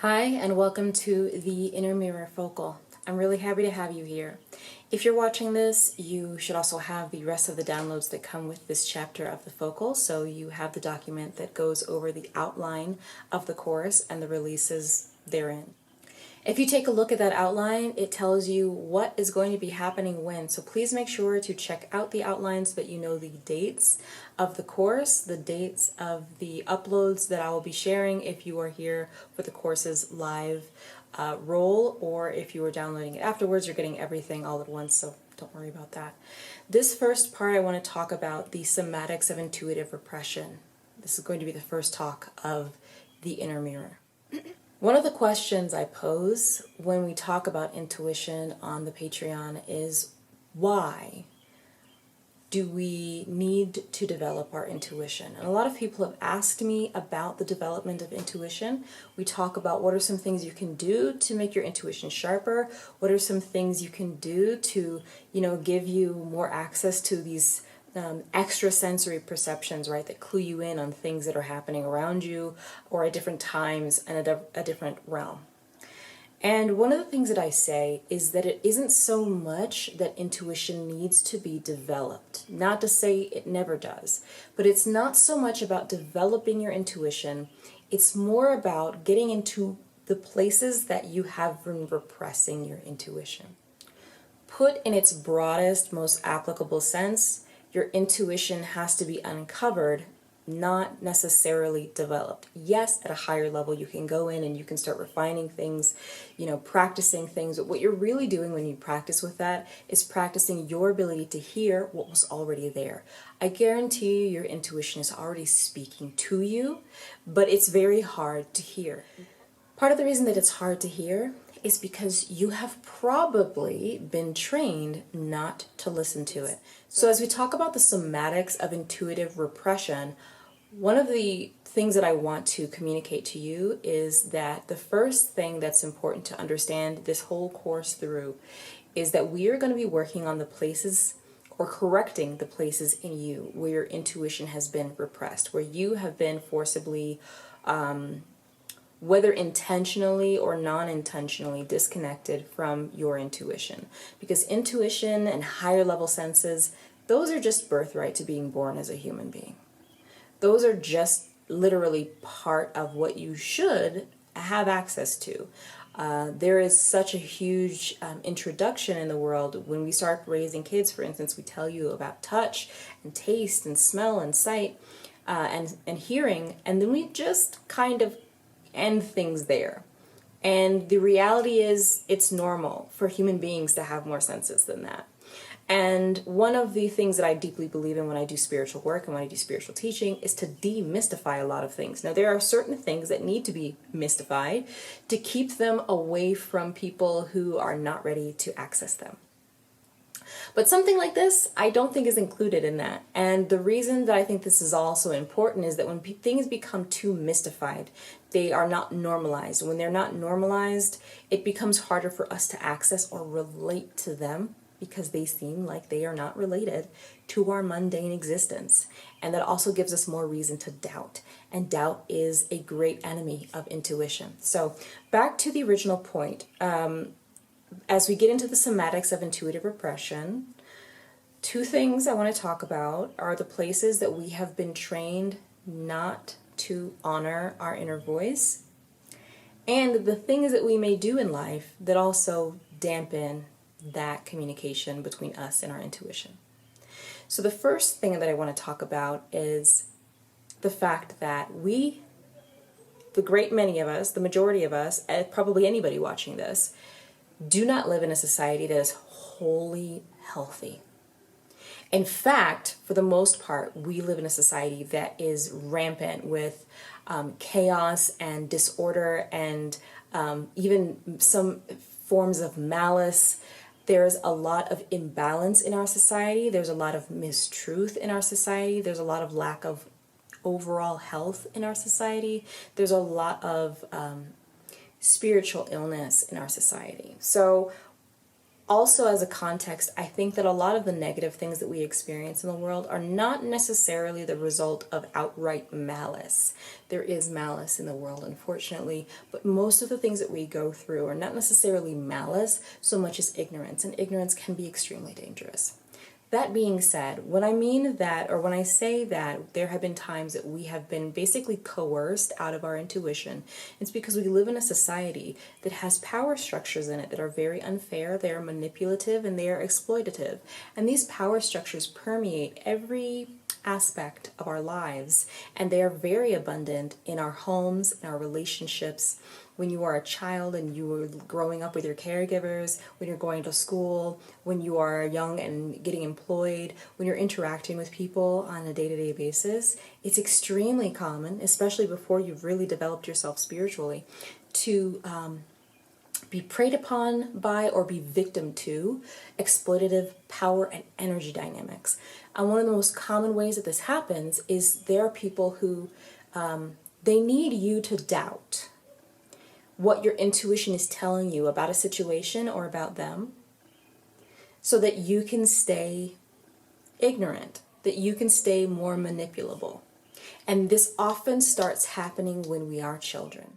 Hi, and welcome to the Inner Mirror Focal. I'm really happy to have you here. If you're watching this, you should also have the rest of the downloads that come with this chapter of the Focal, so you have the document that goes over the outline of the course and the releases therein. If you take a look at that outline, it tells you what is going to be happening when. So please make sure to check out the outline so that you know the dates of the course, the dates of the uploads that I will be sharing if you are here for the course's live roll, or if you are downloading it afterwards, you're getting everything all at once, so don't worry about that. This first part, I want to talk about the somatics of intuitive repression. This is going to be the first talk of the inner mirror. One of the questions I pose when we talk about intuition on the Patreon is, why do we need to develop our intuition? And a lot of people have asked me about the development of intuition. We talk about what are some things you can do to make your intuition sharper, what are some things you can do to, give you more access to these extrasensory perceptions, right, that clue you in on things that are happening around you or at different times and a different realm. And one of the things that I say is that it isn't so much that intuition needs to be developed. Not to say it never does, but it's not so much about developing your intuition. It's more about getting into the places that you have been repressing your intuition. Put in its broadest, most applicable sense, your intuition has to be uncovered, not necessarily developed. Yes, at a higher level, you can go in and you can start refining things, practicing things. But what you're really doing when you practice with that is practicing your ability to hear what was already there. I guarantee you your intuition is already speaking to you, but it's very hard to hear. Part of the reason that it's hard to hear is because you have probably been trained not to listen to it. So as we talk about the somatics of intuitive repression, one of the things that I want to communicate to you is that the first thing that's important to understand this whole course through is that we are going to be working on the places or correcting the places in you where your intuition has been repressed, where you have been forcibly whether intentionally or non-intentionally disconnected from your intuition. Because intuition and higher level senses, those are just birthright to being born as a human being. Those are just literally part of what you should have access to. There is such a huge introduction in the world. When we start raising kids, for instance, we tell you about touch and taste and smell and sight and hearing, and then we just kind of end things there. And the reality is it's normal for human beings to have more senses than that. And one of the things that I deeply believe in when I do spiritual work and when I do spiritual teaching is to demystify a lot of things. Now, there are certain things that need to be mystified to keep them away from people who are not ready to access them. But something like this, I don't think is included in that. And the reason that I think this is also important is that when things become too mystified, they are not normalized. When they're not normalized, it becomes harder for us to access or relate to them because they seem like they are not related to our mundane existence. And that also gives us more reason to doubt. And doubt is a great enemy of intuition. So back to the original point. As we get into the somatics of intuitive repression, two things I want to talk about are the places that we have been trained not to honor our inner voice, and the things that we may do in life that also dampen that communication between us and our intuition. So the first thing that I want to talk about is the fact that we, the great many of us, the majority of us, probably anybody watching this, do not live in a society that is wholly healthy. In fact, for the most part, we live in a society that is rampant with chaos and disorder and even some forms of malice. There's a lot of imbalance in our society. There's a lot of mistruth in our society. There's a lot of lack of overall health in our society. There's a lot of spiritual illness in our society. So Also, as a context, I think that a lot of the negative things that we experience in the world are not necessarily the result of outright malice. There is malice in the world, unfortunately, but most of the things that we go through are not necessarily malice so much as ignorance, and ignorance can be extremely dangerous. That being said, when I mean that, or when I say that there have been times that we have been basically coerced out of our intuition, it's because we live in a society that has power structures in it that are very unfair, they are manipulative, and they are exploitative. And these power structures permeate every aspect of our lives, and they are very abundant in our homes, in our relationships. When you are a child and you are growing up with your caregivers, when you're going to school, when you are young and getting employed, when you're interacting with people on a day-to-day basis, it's extremely common, especially before you've really developed yourself spiritually, to be preyed upon by or be victim to exploitative power and energy dynamics. And one of the most common ways that this happens is there are people who they need you to doubt what your intuition is telling you about a situation or about them so that you can stay ignorant, that you can stay more manipulable. And this often starts happening when we are children.